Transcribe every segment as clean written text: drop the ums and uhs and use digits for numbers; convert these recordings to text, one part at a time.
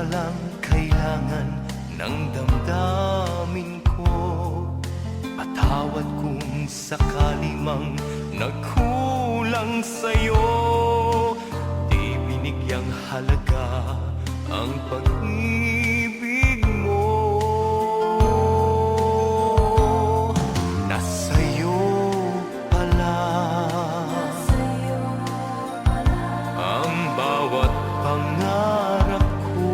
palang kailangan ng damdamin ko. Patawad kung sakali mang nagkulang sa'yo. Di binigyang halaga ang pag-ibig mo. Nasa'yo pala ang bawat pangarap ko.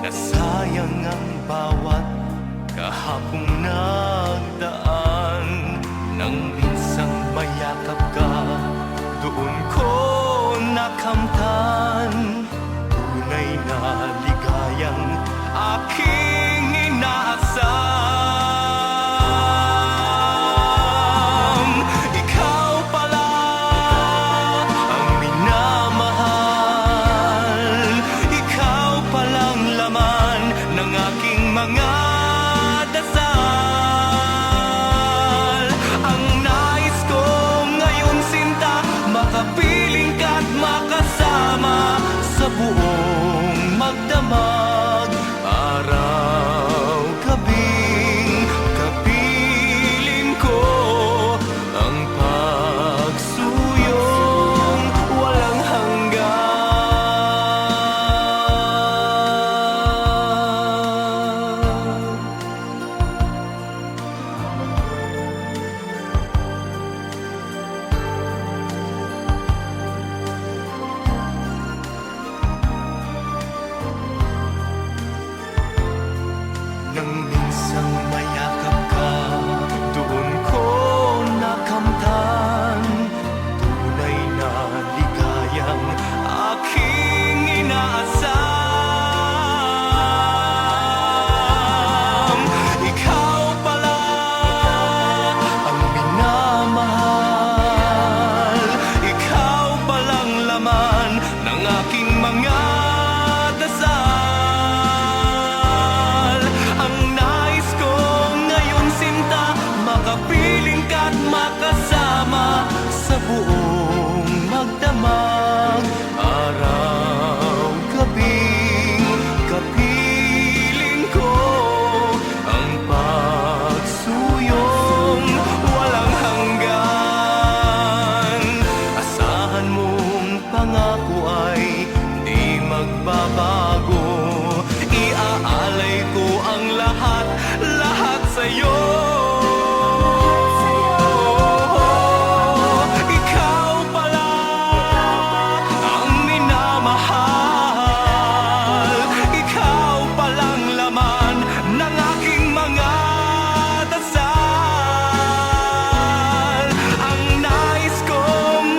Nasayang ang bawat kahapong nagdaan. Nang minsang mayakap ka, doon ko nakamtan. Tunay na ligayang aking inaasam. Ikaw pala ang minamahal. Ikaw palang laman ng aking mga dasal. Ang nais ko ngayon, sinta, makapiling ka't makasama sa buong magdamag. Araw, gabing kapiling ko ang pagsuyong walang hanggan. Nang minsang mayakap ka, doon ko nakamtan. Tunay na ligayang aking inaasam. Ikaw pala ang minamahal. Ikaw palang laman ng aking mga dasal. Ang nais ko ngayon, sinta, makapiling ka't makasama sa buong magdamag. Araw, gabing kapiling ko ang pagsuyong walang hanggan. Asahan mong pangako ay di magbabago. Iaalay ko ang lahat, lahat sa'yo. Ikaw pala ang minamahal. Ikaw palang laman ng aking mga dasal. Ang nais ko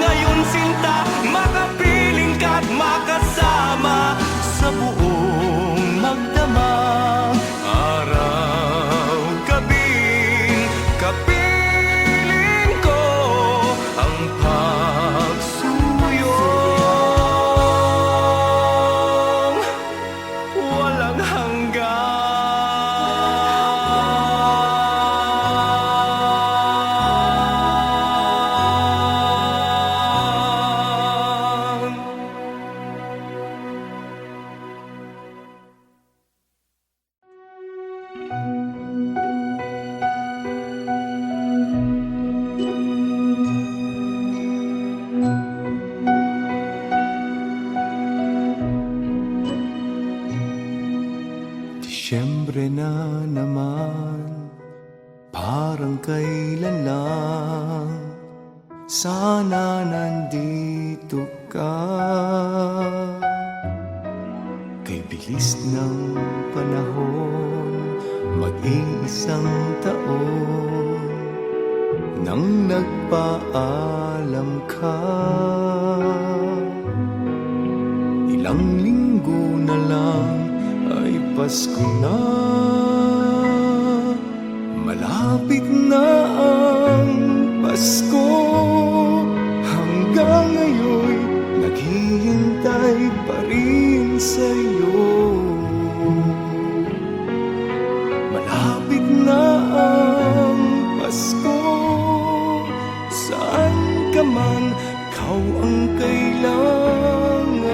ngayon, sinta, makapiling ka't makasama sa buong magdamag. Araw, gabing kapiling ko ang pagsuyong walang hanggan. Disyembre na naman, parang kailan lang. Sana nandito ka. Kay bilis ng panahon, mag-iisang taon nang nagpaalam ka. Ilang linggo na lang ay Pasko na. Malapit na ang Pasko. Hanggang ngayon naghihintay pa rin sa'yo. Malapit na ang Pasko. Saan ka man, ikaw ang kailangan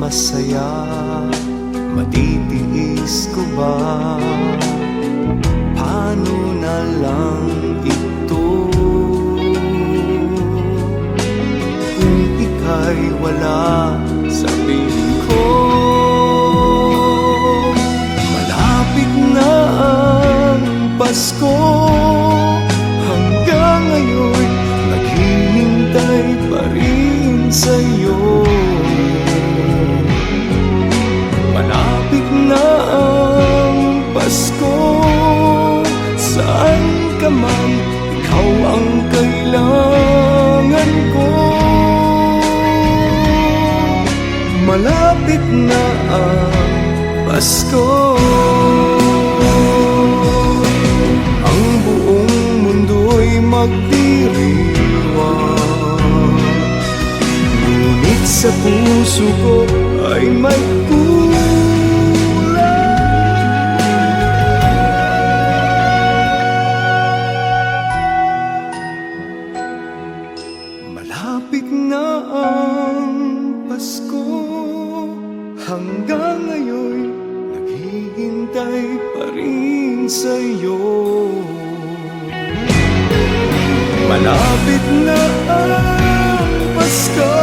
masaya, matitiis ko ba? Paano na lang ito kung ika'y wala sa piling ko? Malapit na ang Pasko, hanggang ngayon naghihintay pa rin sa'yo. Malapit na ang Pasko, saan ka man, ikaw ang kailangan ko. Malapit na ang Pasko, ang buong mundo'y magdiriwang, ngunit sa puso ko ay may malapit na ang Pasko, hanggang ngayon naghihintay pa rin sa'yo. Malapit na ang Pasko,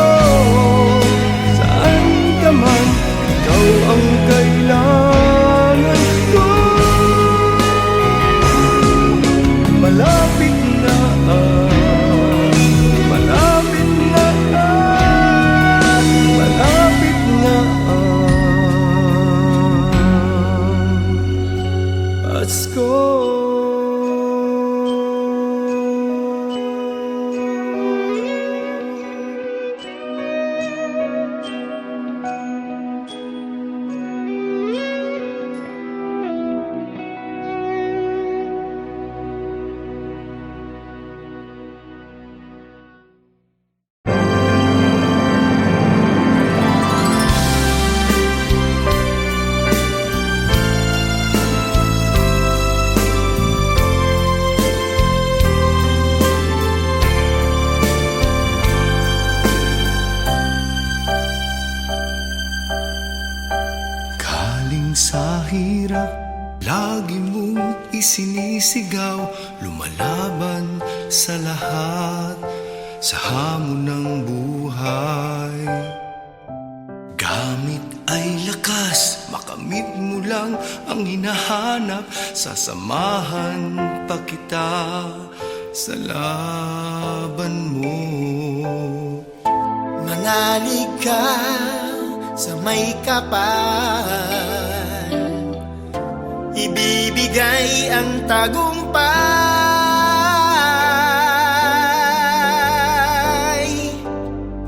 saan ka man, ikaw ang kailangan ko. Malapit na ang Pasko. Sa hirap, lagi mong isinisigaw, lumalaban sa lahat, sa hamon ng buhay. Gamit ay lakas, makamit mo lang ang hinahanap, sasamahan pa kita sa laban mo. Manalig ka sa may kapal, ibibigay ang tagumpay.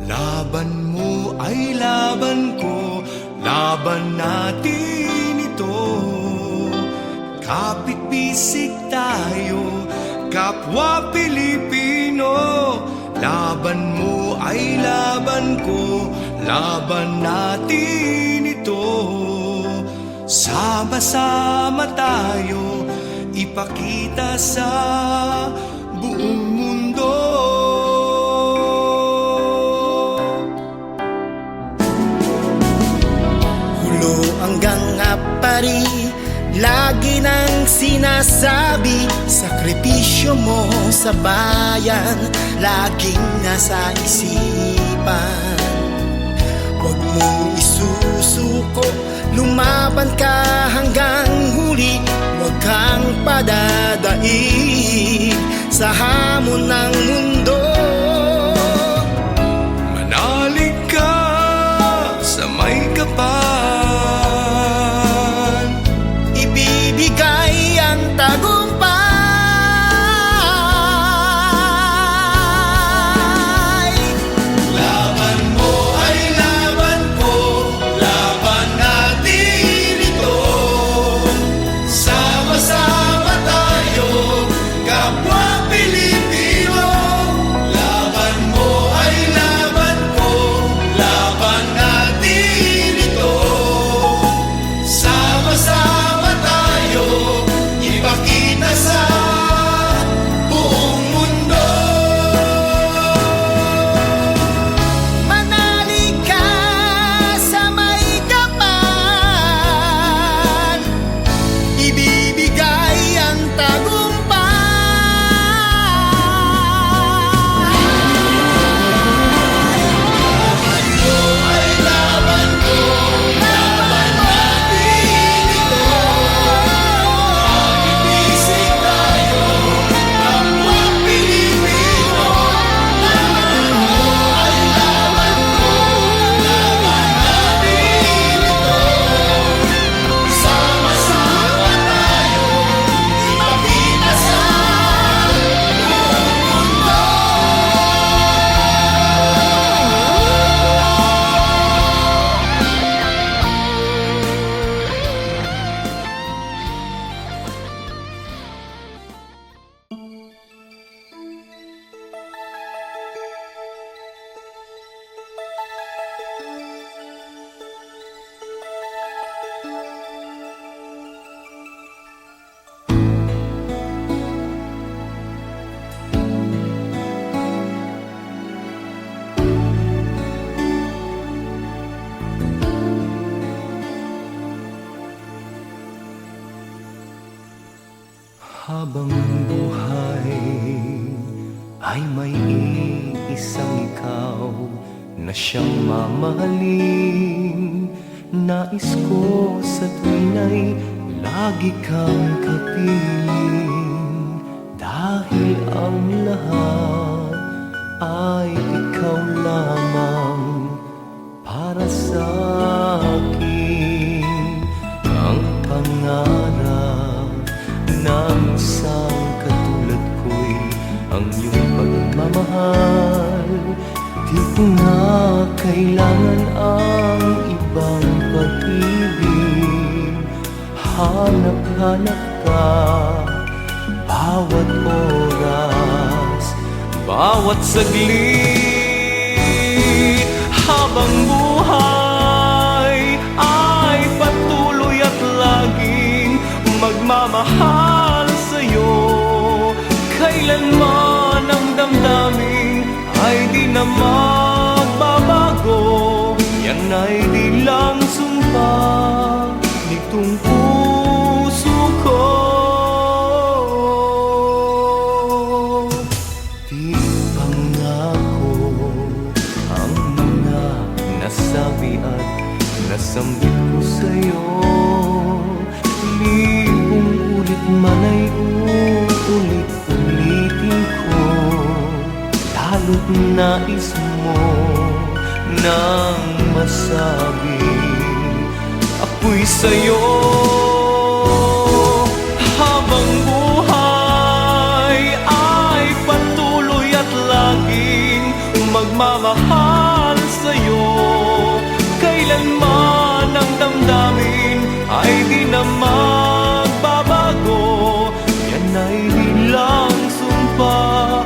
Laban mo ay laban ko, laban natin ito. Kapit bisig tayo, kapwa Pilipino. Laban mo ay laban ko, laban natin ito. Sama-sama tayo, ipakita sa buong mundo. Hulo hanggang apari, lagi nang sinasabi, sakripisyo mo sa bayan, laging nasa isipan. Huwag mong isusuko, lumaban ka hanggang huli, huwag kang padadaig sa hamon ng mundo. Manalig ka sa may kapal, ibibigay ang tagumpay. laban mo ay laban ko, laban natin ito. Sama-sama tayo, kapwa Pilipino. Laban mo ay laban ko, laban natin ito. Sama-sama tayo, ipakita sa buong mundo. Manalig ka sa may Habang buhay ay may isang ikaw na siyang mamahalin. Nais ko sa tuwina'y lagi kang kapiling, dahil ang lahat ay ikaw lamang para sa akin. Ang pangarap ng isang katulad ko'y ang iyong pagmamahal. Di ko na kailangan ang ibang pag-ibig. Hanap-hanap ka bawat oras, bawat saglit. Habang buhay ay patuloy at laging magmamahal sa'yo. Kailanman ang damdamin ay di na magbabago. Yan ay di lang sumpa nitong puso ko. Di pangako ang mga nasabi at nasambit ko sa'yo. Libong ulit man ay uulit-ulitin ko, lalo't nais mo nang masabi ako'y sa'yo. Habang buhay ay patuloy at laging magmamahal sa'yo. Kailanman ang damdamin ay di na magbabago. Yan ay di lang sumpa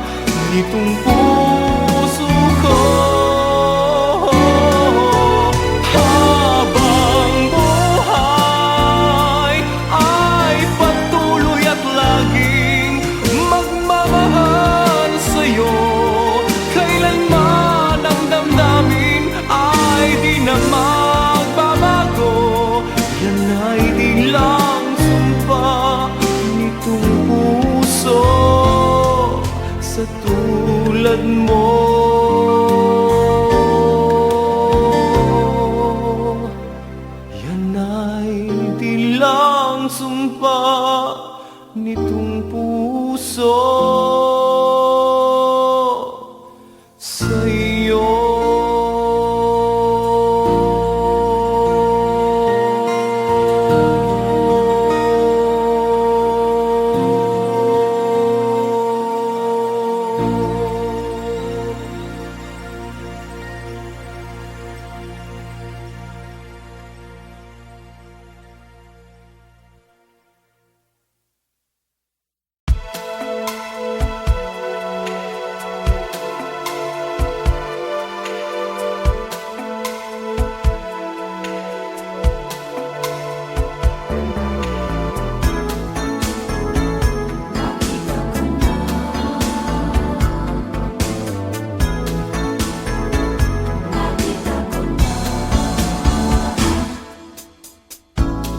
nitong puso ko. Habang buhay ay patuloy at laging magmamahal sa'yo. Kailanman ang damdamin ay di na magbabago. Yan ay di lang sumpa nitong puso sa tulad mo. Yan ay di lang sumpa nitong puso sa'yo.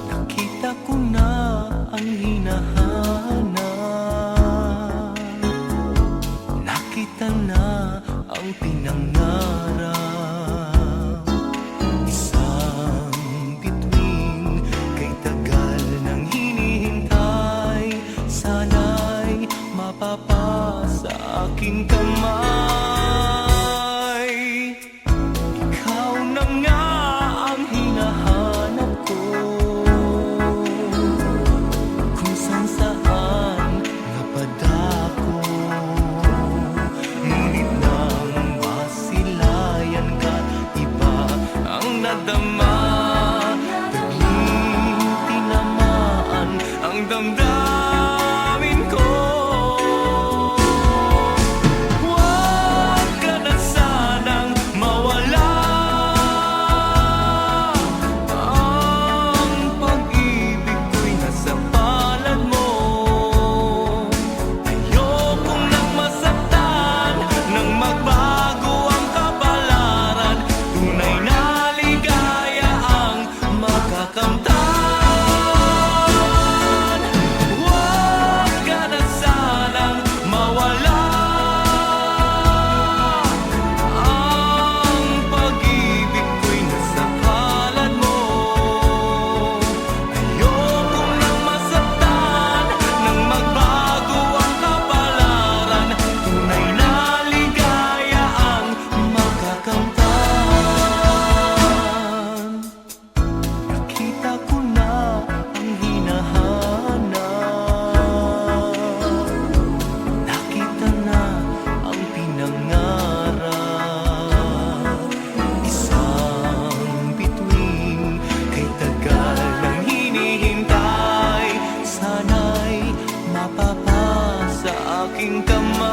Nakita ko na ang hinahanap, nakita na ang pinangarap. Isang bituin kay tagal nang hinihintay, sana'y mapapasa aking kamay. Ikaw na nga ang hinahanap ko, kung saan napadako. Ngunit nang masilayan ka, iba ang nadama. Bigling tinamaan ang damdamin ko. Huwag ka aking kamay.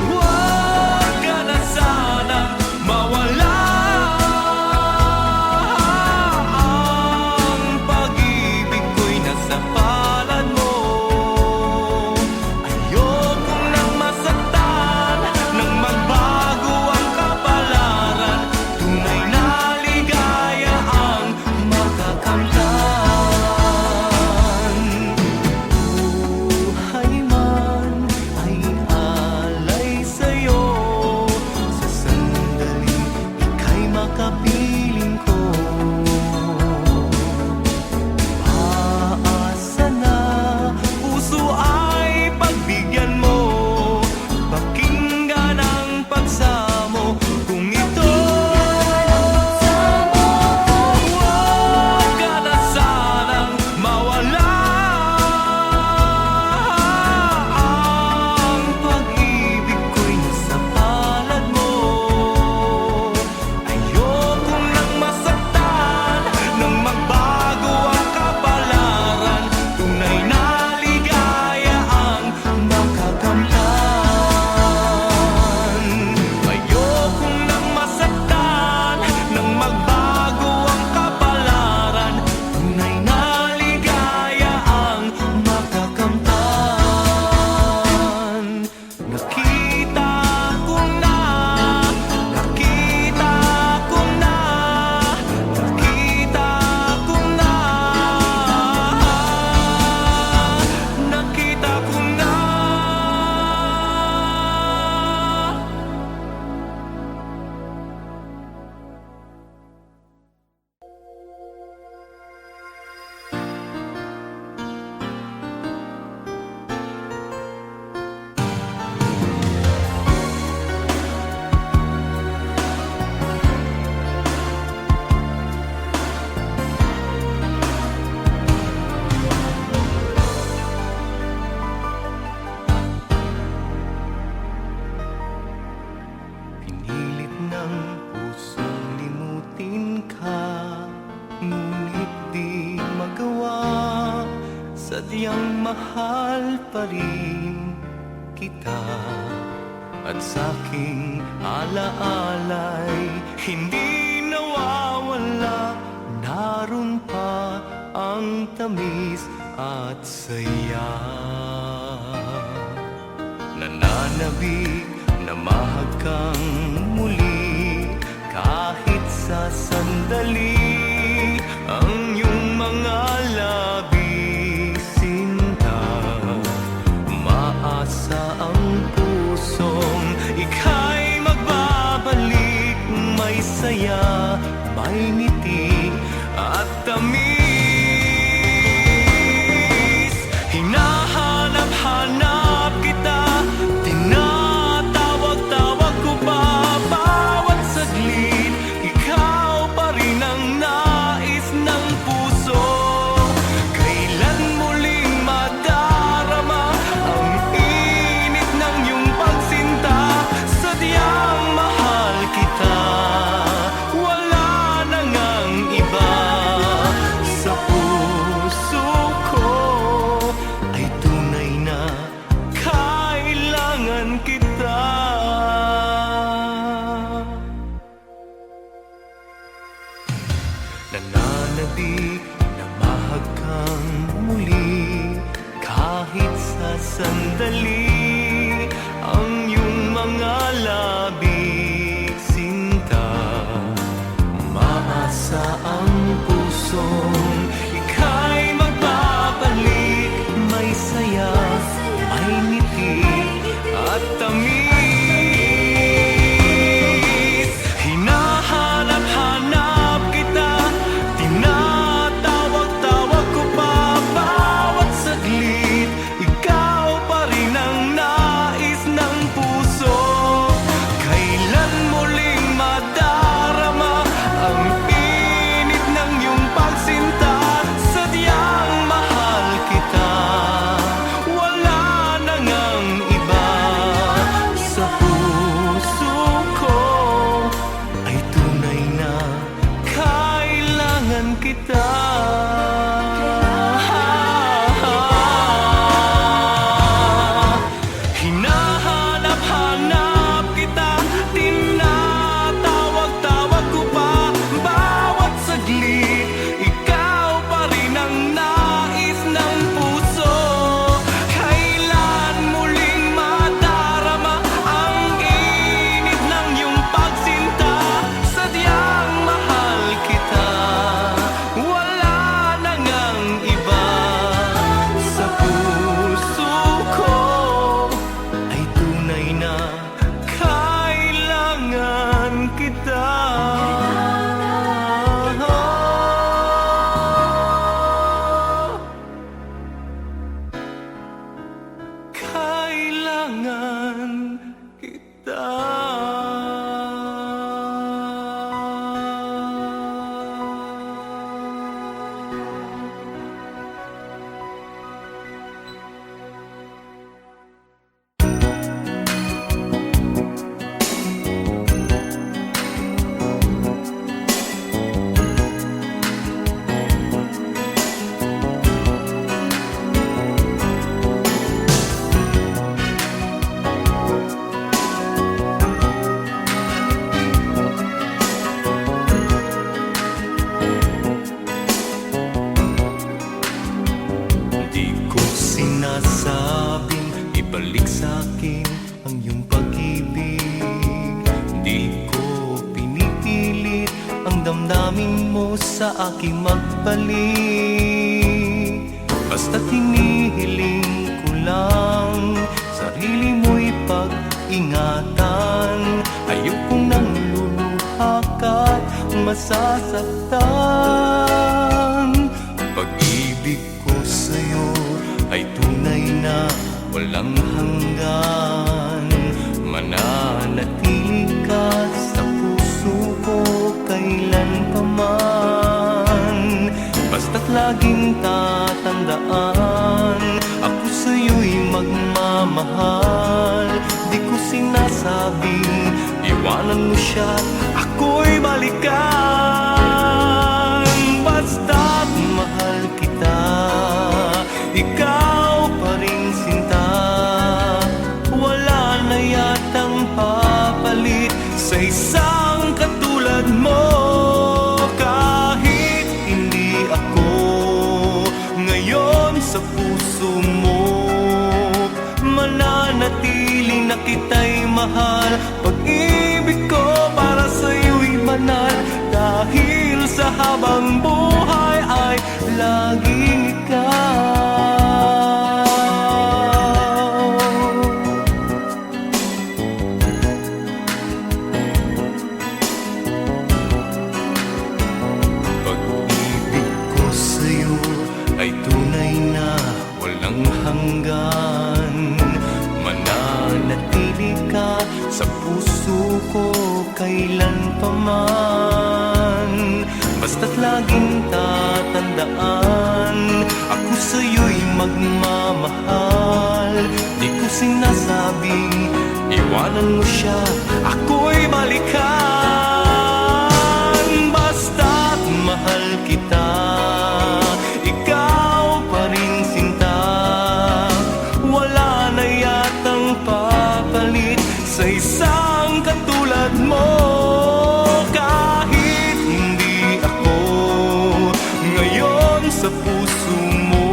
Huwag ka na sanang mawala, ang pag-ibig ko'y nasa palad mo. Ayokong nang masaktan, nang magbago ang kapalaran. Tunay na ligaya ang makakamtan. Buhay man ay alay sa'yo, sa sandaling ika'y makapiling ko. Paasa na puso ay pagbigyan mo, pakinggan ang pagsamo kung ito. Huwag ka na sanang mawala, ang pag-ibig ko'y nasa palad mo. Ayokong nang masaktan, nang magbago ang kapalaran. Tunay na ligaya ang makakamtan. Ayokong nang masaktan, nang magbago ang kapalaran. Tunay na ligaya ang makakamtan. Nakita ko na, nakita ko na, nakita ko na, nakita ko na. Pinilit ng pusong limutin ka, ngunit di magawa. Sadyang mahal pa rin kita, at sa'king alaalay hindi nawawala. Naroon pa ang tamis at saya, nananabik na mahag kang muli, kahit sa sandali. Ang iyong mga labi, sinta, maasa ang pusong ika'y magbabalik. May saya, may ngiti at tamis. Hinahanap-hanap kita, tinatawag-tawag ko pa bawat saglit. Ikaw pa rin ang nais ng puso. Kailan muling madarama ang init ng iyong pagsinta? Sadyang mahal kita, wala na ngang iba. Sa puso ko ay tunay na kailangan kita. Nananabik na mahag kang muli, kahit sa sandali. Ang iyong mga labi, sinta, maasa ang pusong ika'y magbabalik. May saya, may ngiti at tamis. Hinahanap-hanap kita, tinatawag-tawag ko pa bawat saglit. Ikaw pa rin ang sinasabing ibalik sa'kin ang iyong pag-ibig. Di ko pinipilit ang damdamin mo sa aking magbalik. Basta't hinihiling ko lang sarili mo'y pag-ingatan. Ayokong nang luluha ka't masasaktan. Pag-ibig ko sa'yo ay tunay na walang hanggan. Mananatili ka sa puso ko kailanpaman. Basta't laging tatandaan, ako sa'yo'y magmamahal. Di ko sinasabing iwanan mo siya, ako'y balikan. Basta't mahal kita, ikaw pa rin sinta. Wala na yatang papalit sa isang katulad mo. Kahit hindi ako ngayon sa puso mo, mananatili na kita'y mahal. Pag-ibig ko para sa'yo'y banal, dahil sa habang buhay ay laging ikaw. Pag-ibig ko sa'yo ay tunay na walang hanggan. Mananatili ka sa puso ko kailanpaman. Basta't laging tatandaan, ako sa'yo'y magmamahal. Di ko sinasabing iwanan mo siya, ako'y balikan. Basta't mahal kita, ikaw pa rin sinta. Wala na yatang papalit sa isang katulad mo. Kahit hindi ako ngayon sa puso mo,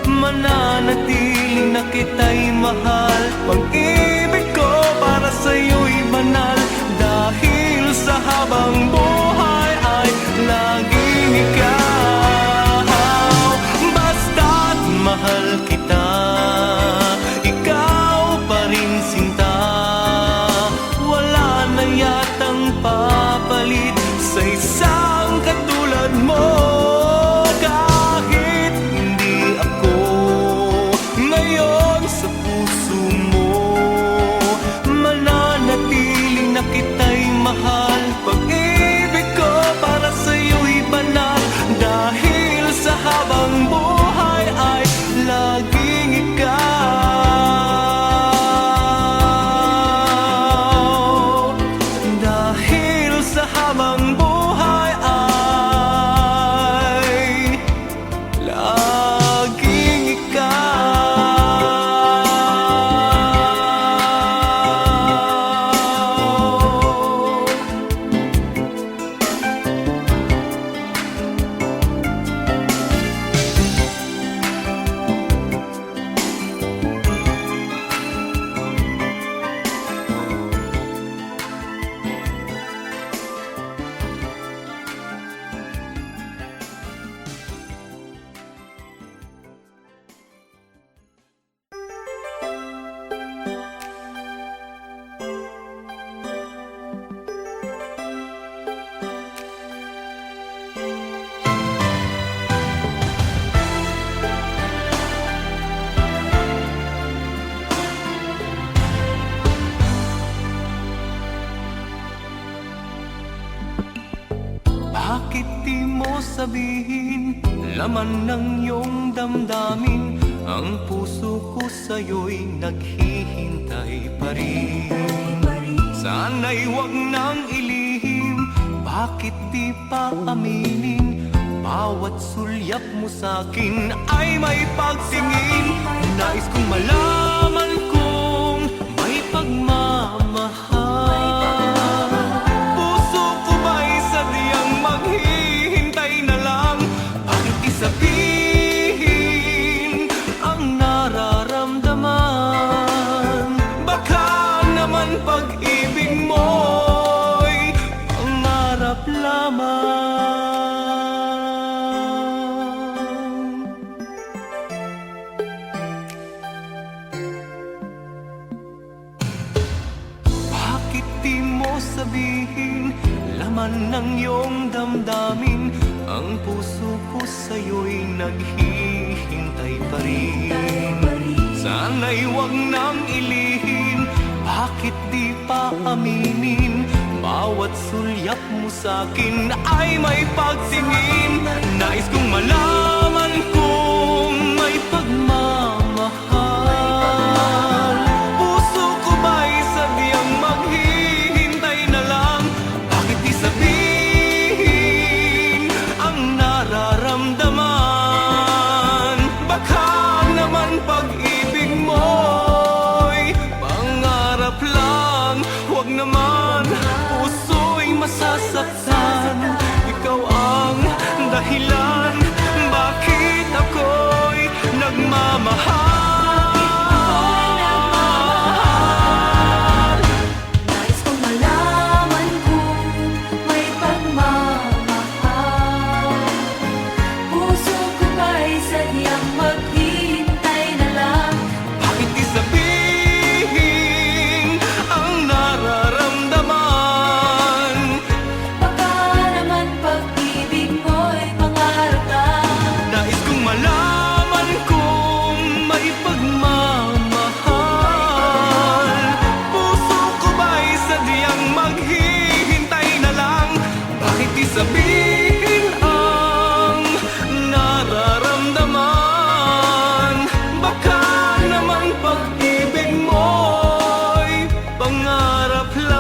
mananatili na kita'y mahal. Pag-ibig ko para sa'yo'y banal, dahil sa habang buhay ay laging ikaw. Basta't mahal kita, ikaw pa rin sinta. Wala na yatang papalit sa isang katulad mo. Kahit hindi ako ngayon sa puso mo, mananatili na kita'y mahal. Pag-ibig ko para sa'yo'y banal, dahil sa habang buhay ay laging ikaw. Dahil sa habang buhay ay laging ikaw. Bakit di mo sabihin laman ng iyong damdamin? Ang puso ko sa'yo'y naghihintay pa rin. Sana'y huwag nang ilihim, bakit di pa aminin? Bawat sulyap mo sa'kin ay may pagtingin. Nais kong malaman kung may pagmamahal. Puso ko ba'y sadyang maghihintay na lang? Bakit di sabihin ang sabihin, laman ng iyong damdamin. Ang puso ko sa'yo'y naghihintay pa rin. Sana'y huwag nang ilihin, bakit di pa aminin? Bawat sulyap mo sa'kin ay may pagtingin. Nais kong malaman kung may pagmamahal. Puso ko ba'y sadyang maghihintay na lang? Bakit di sabihin ang nararamdaman? Baka naman pag-ibig mo'y pangarap lang. Huwag naman, puso'y masasaktan. Ikaw ang dahilan bakit ako'y nagmamahal. Nais kong malaman kung may pagmamahal. Puso ko ba'y sadyang maghihintay na lang? Bakit di sabihin ang nararamdaman? Baka naman pag-ibig mo'y pangarap lang. Nais kong malaman kung may pagmamahal. Puso ko ba'y sadyang maghihintay na lang? Bakit di sabihin ang nararamdaman? Baka naman pag-ibig mo'y pangarap lang.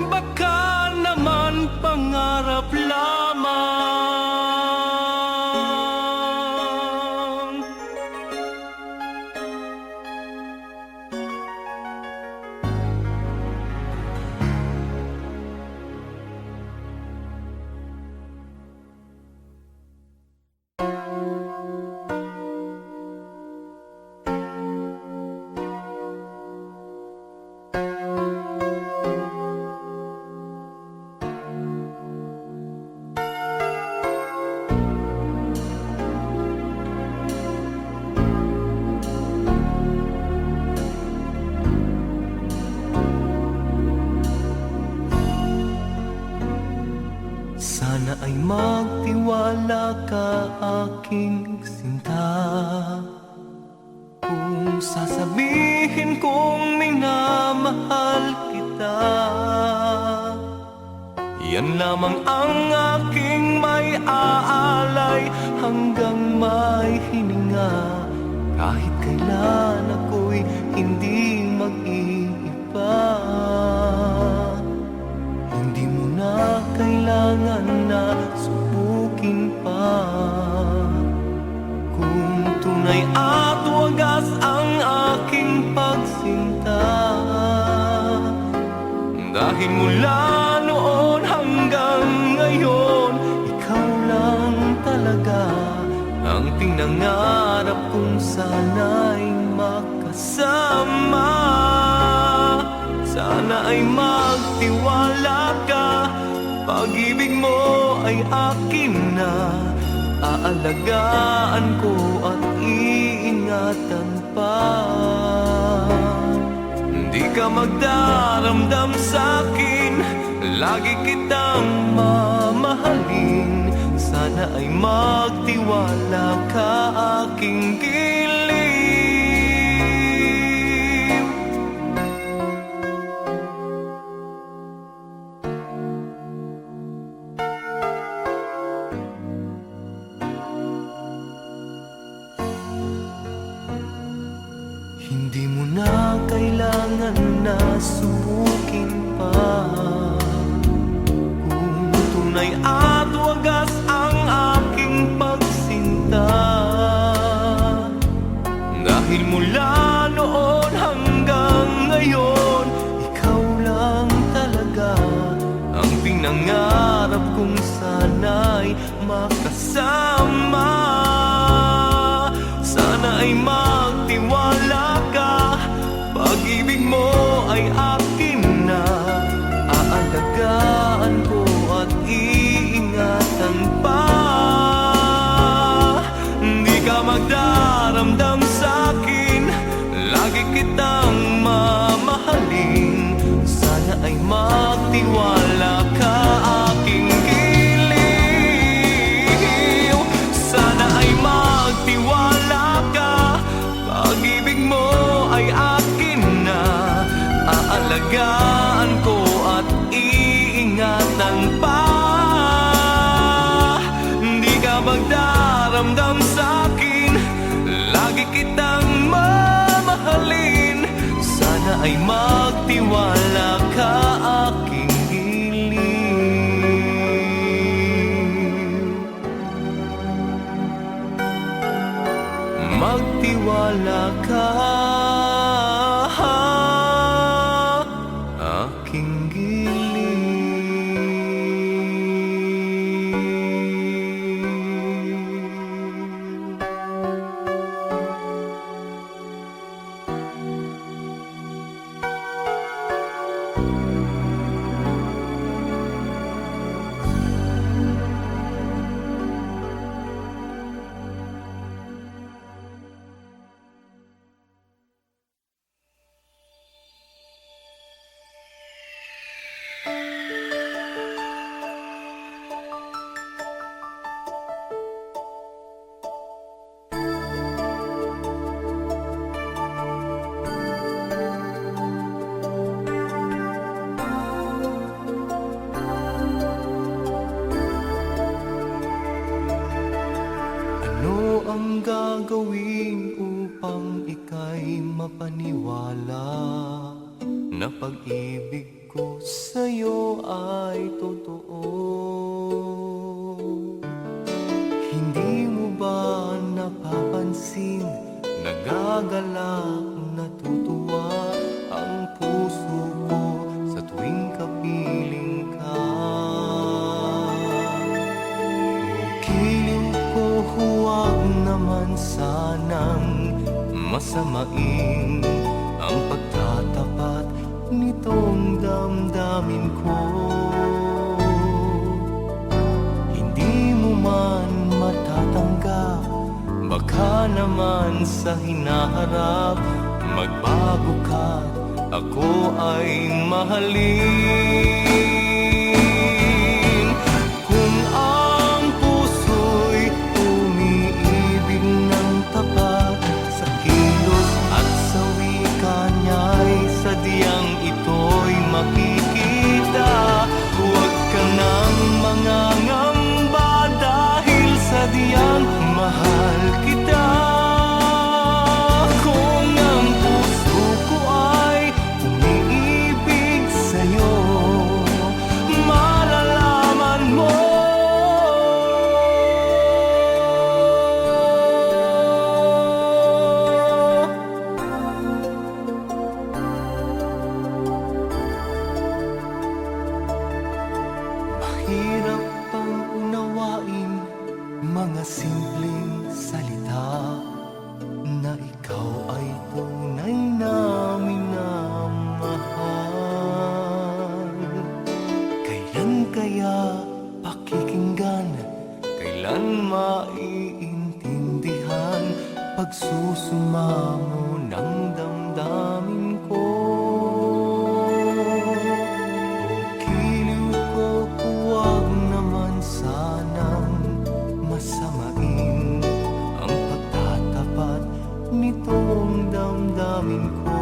Baka naman pangarap lamang. Sana ay magtiwala ka, aking sinta. Kung sasabihin kong minamahal kita, yan lamang ang aking may aalay hanggang may hininga. Kahit kailan ako'y hindi mag-iiba. Hindi mo na kailangan na subukin pa. Kung tunay at wagas ang aking pagsinta, dahil mula noon hanggang ngayon, ikaw lang talaga ang pinangarap kong sana'y makasama. Sana ay magtiwala ka, pag-ibig mo ay akin na. Aalagaan ko at iingatan pa. Di ka magdaramdam sa'kin, lagi kitang mamahalin. Sana ay magtiwala ka, aking giliw. Hindi mo na kailangan na subukin pa. Kung tunay at wagas ang aking pagsinta, dahil mula noon hanggang ngayon, ikaw lang talaga ang pinangarap kong sana'y makasama. Sana ay magtiwala ka, pag-ibig mo ay akin na. Aalagaan ko at iingatan pa. Di ka magdaramdam sa'kin, magdaramdam sa'kin, lagi kitang mamahalin. Sana ay magtiwala ka aking giliw. Magtiwala ka aking giliw. Ano ang gagawin upang ika'y mapaniwala na pag-ibig ko sa'yo ay totoo? Hindi mo ba napapansin, nagagalak, natutuwa ang puso ko sa tuwing kapiling ka? Giliw ko, huwag naman sanang masamain ang pagtatapat nitong damdamin ko. Hindi mo man matatanggap, baka naman sa hinaharap magbago ka, ako ay mahalin. Kung ang puso'y umiibig ng tapat, sa kilos at sa wika niya'y sadyang ito'y makikita. Huwag ka nang mangangamba dahil sadyang mahal kita. Kung ang puso ko ay umiibig sa'yo, malalaman mo. Mahirap pang unawain mga simpleng salita na ikaw ay tunay na minamahal. Kailan kaya pakikinggan, kailan maiintindihan pagsusumamo ng damdamin ko? Giliw ko, huwag naman sanang masamain ang pagtatapat nitong damdamin ko.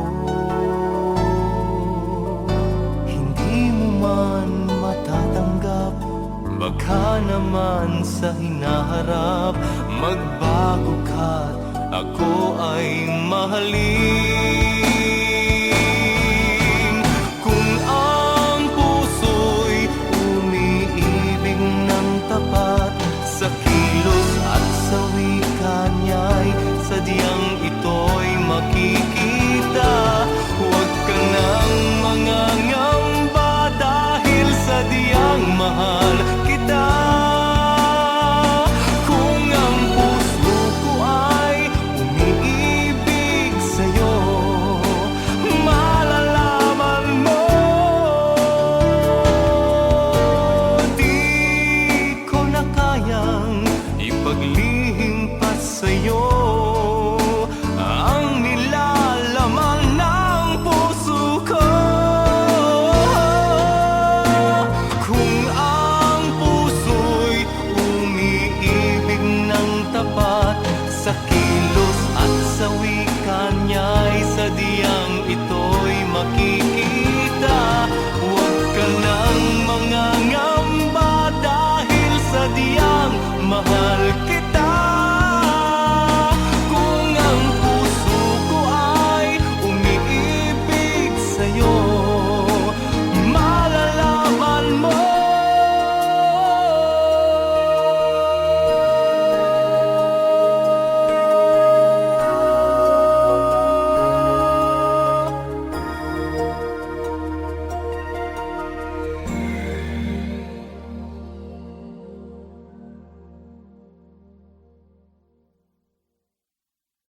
Hindi mo man matatanggap, baka naman sa hinaharap magbago ka, ako ay mahalin. Kung ang puso'y umiibig ng tapat, sa kilos at sa wika niya'y sadyang ito'y makikita. Huwag ka nang mangangamba dahil sadyang mahal kita. Kung ang puso ko ay umiibig sa'yo, Mahal kita